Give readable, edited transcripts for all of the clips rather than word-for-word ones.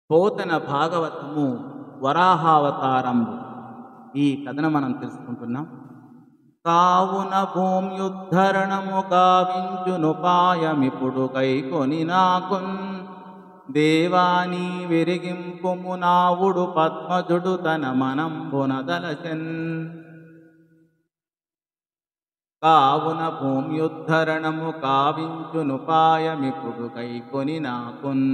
పోతన భాగవతము వరాహావతారంబు. ఈ కథను మనం తెలుసుకుంటున్నాం. కావున భూమ్యుద్ధరణము గావించునుపాయమిప్పుడు కైకొని నాకున్ దేవాని విరిగింపుము నావుడు పద్మజుడు తన మనంబునదలచెన్. కావున భూమ్యుద్ధరణము కావించునుపాయమిప్పుడు కైకొని నాకున్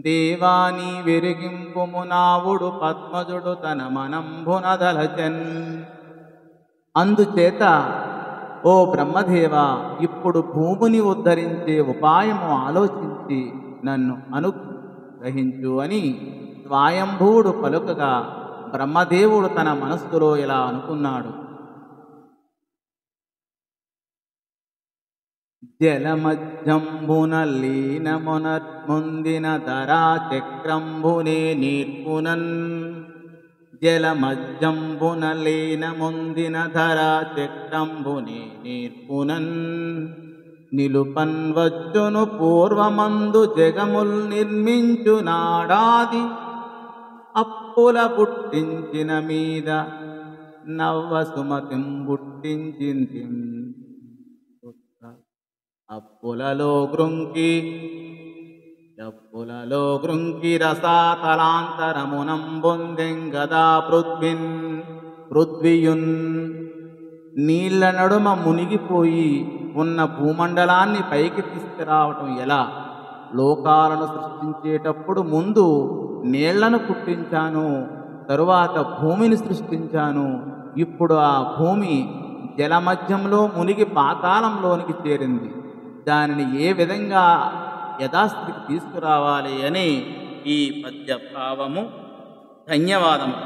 దేవాని విరిగింపుము నావుడు పద్మజుడు తన మనంబునదలచెన్. అందుచేత ఓ బ్రహ్మదేవ, ఇప్పుడు భూమిని ఉద్ధరించే ఉపాయము ఆలోచించి నన్ను అనుగ్రహించు అని స్వయంభువుడు పలుకగా బ్రహ్మదేవుడు తన మనస్సులో ఇలా అనుకున్నాడు. జలమజ్జంబున లీనమునర్ముందిన ధరా చక్రంబునే నీర్పునన్. జలమజ్జంబున లీనముందిన ధరా చక్రంబునే నీర్పునన్. నిలుపన్ వచ్చును పూర్వమందు జగముల్ నిర్మించు నాడాది అప్పుల పుట్టించిన మీద నవ్వ సుమతిం పుట్టించింది. అప్పులలో గృంకి రసాతలాంతరమునం బొందెంగదా పృథ్వీయున్. నీళ్ల నడుమ మునిగిపోయి ఉన్న భూమండలాన్ని పైకి తీసుకురావటం ఎలా? లోకాలను సృష్టించేటప్పుడు ముందు నీళ్లను పుట్టించాను, తరువాత భూమిని సృష్టించాను. ఇప్పుడు ఆ భూమి జలమధ్యంలో మునిగి పాతాళంలోనికి చేరింది. దానిని ఏ విధంగా యథాస్థితికి తీసుకురావాలి అని ఈ పద్య భావము. ధన్యవాదము.